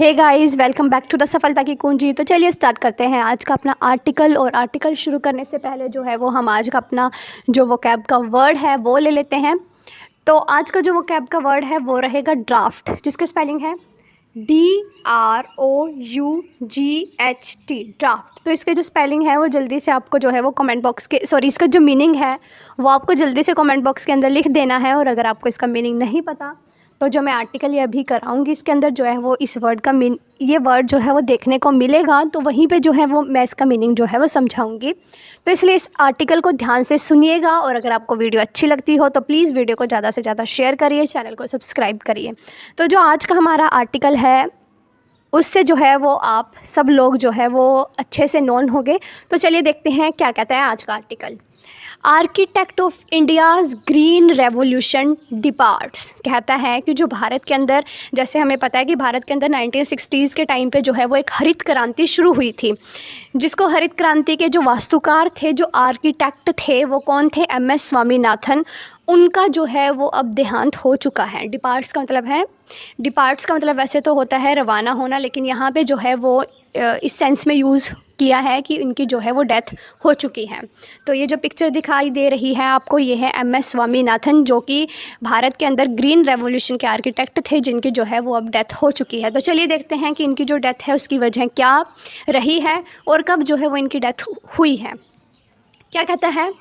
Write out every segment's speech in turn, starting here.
Hey guys, welcome back to the सफलता की कुंजी। तो चलिए स्टार्ट करते हैं आज का अपना आर्टिकल। और आर्टिकल शुरू करने से पहले जो है वो हम आज का अपना जो वोकैब का वर्ड है वो ले लेते हैं। तो आज का जो वोकैब का वर्ड है वो रहेगा ड्राफ्ट, जिसकी स्पेलिंग है DROUGHT, ड्राफ्ट। तो इसके जो स्पेलिंग है वो जल्दी से आपको जो है वो कमेंट बॉक्स के इसका जो मीनिंग है वो आपको जल्दी से कमेंट बॉक्स के अंदर लिख देना है। और अगर आपको इसका मीनिंग नहीं पता तो जो मैं आर्टिकल ये अभी कराऊंगी इसके अंदर जो है वो इस वर्ड का ये वर्ड जो है वो देखने को मिलेगा, तो वहीं पे जो है वो मैं इसका मीनिंग जो है वो समझाऊंगी। तो इसलिए इस आर्टिकल को ध्यान से सुनिएगा। और अगर आपको वीडियो अच्छी लगती हो तो प्लीज़ वीडियो को ज़्यादा से ज़्यादा शेयर करिए, चैनल को सब्सक्राइब करिए। तो जो आज का हमारा आर्टिकल है उससे जो है वो आप सब लोग जो है वो अच्छे से नोन होंगे। तो चलिए देखते हैं क्या कहता है आज का article. Architect of India's green revolution departs, कहता है कि जो भारत के अंदर, जैसे हमें पता है कि भारत के अंदर 1960s के टाइम पे जो है वो एक हरित क्रांति शुरू हुई थी, जिसको हरित क्रांति के जो वास्तुकार थे, जो आर्किटेक्ट थे, वो कौन थे? MS स्वामीनाथन। उनका जो है वो अब देहांत हो चुका है। डिपार्ट्स का मतलब वैसे तो होता है रवाना होना, लेकिन यहाँ पे जो है वो इस सेंस में यूज़ किया है कि इनकी जो है वो डेथ हो चुकी है। तो ये जो पिक्चर दिखाई दे रही है आपको, ये है MS स्वामीनाथन, जो कि भारत के अंदर ग्रीन रेवोल्यूशन के आर्किटेक्ट थे, जिनकी जो है वो अब डेथ हो चुकी है। तो चलिए देखते हैं कि इनकी जो डेथ है उसकी वजह क्या रही है और कब जो है वो इनकी डेथ हुई है। क्या कहता है?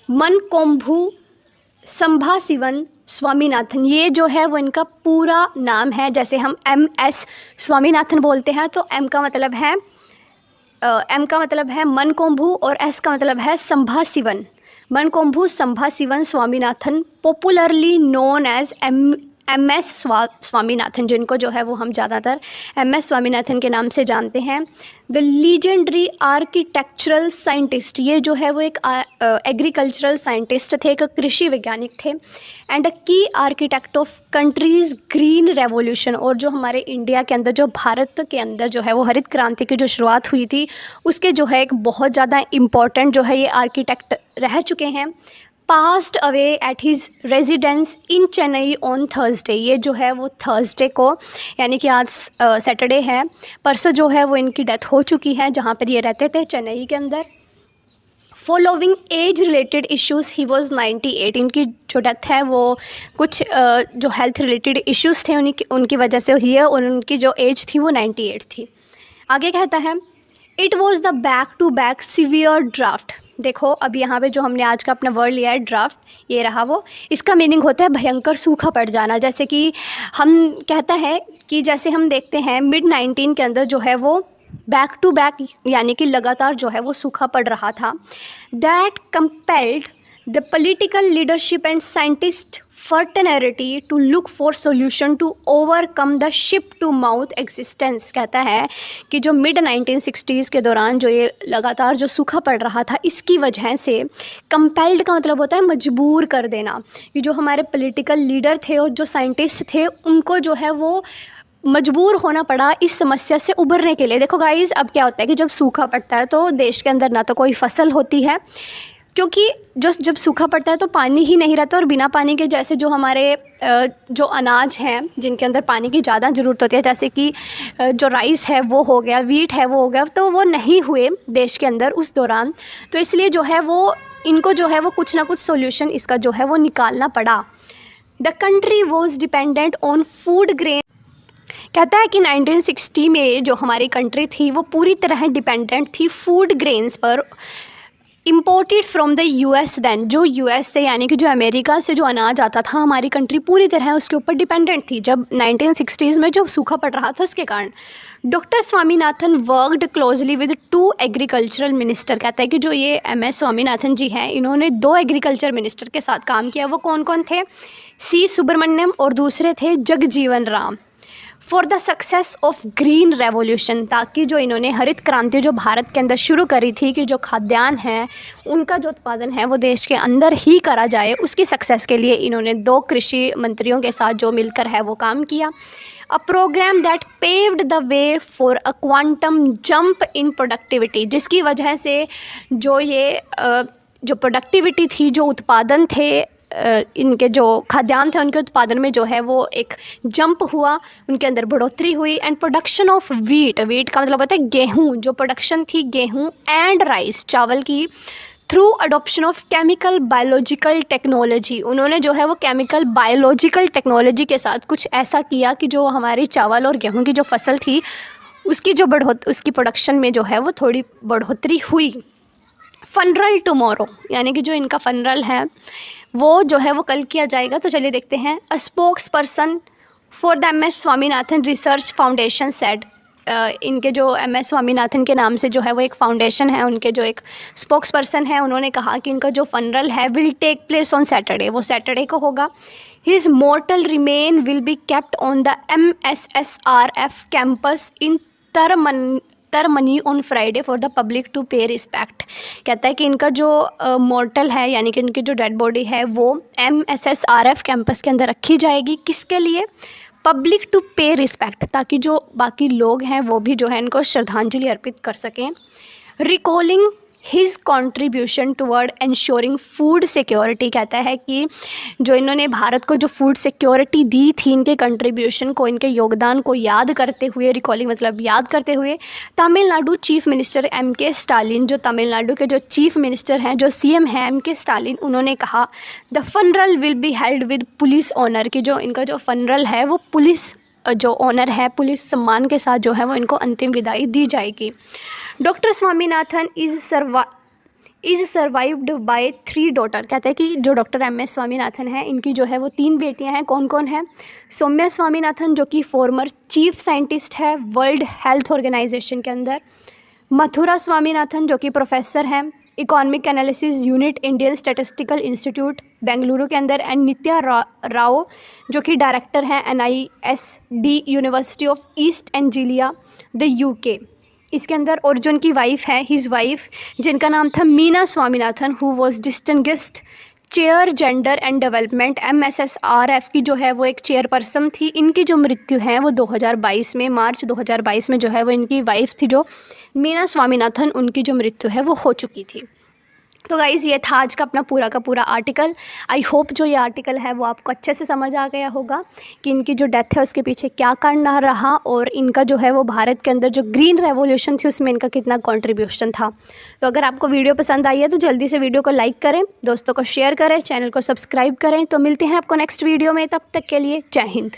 मनकोम्भू संभाशिवन स्वामीनाथन, ये जो है वो इनका पूरा नाम है। जैसे हम MS स्वामीनाथन बोलते हैं तो M का मतलब है मनकोम्भू और S का मतलब है Sambasivan. Mankombu Sambasivan Swaminathan, popularly known as MS Swaminathan, जिनको जो है वो हम ज़्यादातर MS स्वामीनाथन के नाम से जानते हैं। द लीजेंडरी आर्किटेक्चरल साइंटिस्ट, ये जो है वो एक एग्रीकल्चरल साइंटिस्ट थे, एक कृषि वैज्ञानिक थे। एंड अ की architect of countries green revolution, और जो हमारे इंडिया के अंदर, जो भारत के अंदर जो है वो हरित क्रांति की जो शुरुआत हुई थी, उसके जो है एक बहुत ज़्यादा इम्पॉर्टेंट जो है ये आर्किटेक्ट रह चुके हैं। Passed away at his residence in Chennai on Thursday, ये जो है वो थर्सडे को, यानी कि आज सैटरडे है, परसों जो है वो इनकी डेथ हो चुकी है, जहाँ पर ये रहते थे चेन्नई के अंदर। Following age related issues he was 98, इनकी जो डेथ है वो कुछ जो हेल्थ रिलेटेड इश्यूज़ थे उनकी वजह से हुई है, और उनकी जो एज थी वो 98 थी। आगे कहता है it was the back to back severe drought. देखो अब यहाँ पे जो हमने आज का अपना वर्ड लिया है ड्राफ्ट, ये रहा वो, इसका मीनिंग होता है भयंकर सूखा पड़ जाना। जैसे कि हम कहता है कि जैसे हम देखते हैं mid-19 के अंदर जो है वो बैक टू बैक, यानी कि लगातार जो है वो सूखा पड़ रहा था। That compelled the political leadership and scientist fraternity to look for solution to overcome the ship to mouth existence. कहता है कि जो mid-1960s के दौरान जो ये लगातार जो सूखा पड़ रहा था, इसकी वजह से कंपेल्ड का मतलब होता है मजबूर कर देना, कि जो हमारे पॉलिटिकल लीडर थे और जो साइंटिस्ट थे उनको जो है वो मजबूर होना पड़ा इस समस्या से उभरने के लिए। देखो गाइज़, अब क्या होता है कि जब सूखा पड़ता है तो देश के अंदर ना तो कोई फसल होती है, क्योंकि जब सूखा पड़ता है तो पानी ही नहीं रहता, और बिना पानी के जैसे जो हमारे जो अनाज हैं जिनके अंदर पानी की ज़्यादा ज़रूरत होती है, जैसे कि जो राइस है वो हो गया, वीट है वो हो गया, तो वो नहीं हुए देश के अंदर उस दौरान। तो इसलिए जो है वो इनको जो है वो कुछ ना कुछ सोल्यूशन इसका जो है वो निकालना पड़ा। The country was dependent on food grain. कहता है कि 1960 में जो हमारी कंट्री थी वो पूरी तरह डिपेंडेंट थी फूड ग्रेन्स पर, imported from the US। Then जो US से, यानी कि जो अमेरिका से जो अनाज आता था, हमारी कंट्री पूरी तरह उसके ऊपर डिपेंडेंट थी जब 1960s में जो सूखा पड़ रहा था उसके कारण। Doctor Swaminathan worked closely with 2 agricultural minister. कहता है कि जो ये MS स्वामीनाथन जी हैं, इन्होंने 2 एग्रीकल्चर मिनिस्टर के साथ काम किया। वो कौन कौन थे? C सुब्रमण्यम और दूसरे थे Jagjivan Ram. For the success of green revolution, ताकि जो इन्होंने हरित क्रांति जो भारत के अंदर शुरू करी थी, कि जो खाद्यान्न है उनका जो उत्पादन है वो देश के अंदर ही करा जाए, उसकी सक्सेस के लिए इन्होंने 2 कृषि मंत्रियों के साथ जो मिलकर है वो काम किया। A programme that paved the way for a quantum jump in productivity, जिसकी वजह से जो ये जो प्रोडक्टिविटी थी, जो उत्पादन थे इनके जो खाद्यान्न थे उनके उत्पादन में जो है वो एक जंप हुआ, उनके अंदर बढ़ोतरी हुई। एंड प्रोडक्शन ऑफ वीट का मतलब होता है गेहूँ, जो प्रोडक्शन थी गेहूँ एंड राइस चावल की, through adoption of chemical biological technology. उन्होंने जो है वो केमिकल बायोलॉजिकल टेक्नोलॉजी के साथ कुछ ऐसा किया कि जो हमारी चावल और गेहूँ की जो फसल थी उसकी जो उसकी प्रोडक्शन में जो है वो थोड़ी बढ़ोतरी हुई। फनरल टुमारो, यानी कि जो इनका फनरल है वो जो है वो कल किया जाएगा। तो चलिए देखते हैं। A spokesperson for the MS Swaminathan research foundation said, इनके जो MS स्वामीनाथन के नाम से जो है वो एक फाउंडेशन है, उनके जो एक स्पोक्स पर्सन है उन्होंने कहा कि इनका जो फनरल है will take place on Saturday, वो सैटरडे को होगा। His mortal remain will be kept on the MSSRF campus in Taramani on Friday for the public to pay respect. कहता है कि इनका जो मोर्टल है यानी कि इनकी जो डेड बॉडी है वो MSSRF कैंपस के अंदर रखी जाएगी। किसके लिए? पब्लिक टू पे रिस्पेक्ट, ताकि जो बाकी लोग हैं वो भी जो है इनको श्रद्धांजलि अर्पित कर सकें। Recalling his contribution toward ensuring food security, कहता है कि जो इन्होंने भारत को जो फूड सिक्योरिटी दी थी, इनके कंट्रीब्यूशन को, इनके योगदान को याद करते हुए, रिकॉलिंग मतलब याद करते हुए, Tamil Nadu chief minister MK Stalin, जो तमिलनाडु के जो चीफ मिनिस्टर हैं, जो CM हैं MK स्टालिन, उन्होंने कहा the funeral will be held with police honour, कि जो इनका जो फनरल है वो पुलिस जो ऑनर है, पुलिस सम्मान के साथ जो है वो इनको अंतिम विदाई दी जाएगी। Doctor Swaminathan is survived by 3 daughter, कहते हैं कि जो डॉक्टर MS स्वामीनाथन है इनकी जो है वो 3 बेटियां हैं। कौन कौन है? सौम्या स्वामीनाथन जो कि फॉर्मर चीफ साइंटिस्ट है वर्ल्ड हेल्थ ऑर्गेनाइजेशन के अंदर, मथुरा स्वामीनाथन जो कि प्रोफेसर हैं economic analysis unit Indian statistical institute Bengaluru के अंदर, एंड नित्या राव जो कि डायरेक्टर हैं NISD university of East Anglia the UK इसके अंदर, और जो उनकी वाइफ है हिज वाइफ जिनका नाम था Meena Swaminathan, who was distinguished chair gender and development MSSRF की जो है वो एक चेयरपर्सन थी। इनकी जो मृत्यु है वो 2022 में, मार्च 2022 में जो है वो इनकी वाइफ थी जो मीना स्वामीनाथन, उनकी जो मृत्यु है वो हो चुकी थी। तो गाइज़ ये था आज का अपना पूरा का पूरा आर्टिकल। आई होप जो ये आर्टिकल है वो आपको अच्छे से समझ आ गया होगा कि इनकी जो डेथ है उसके पीछे क्या कारण रहा, और इनका जो है वो भारत के अंदर जो ग्रीन रेवोल्यूशन थी उसमें इनका कितना कंट्रीब्यूशन था। तो अगर आपको वीडियो पसंद आई है तो जल्दी से वीडियो को लाइक करें, दोस्तों को शेयर करें, चैनल को सब्सक्राइब करें। तो मिलते हैं आपको नेक्स्ट वीडियो में, तब तक के लिए जय हिंद।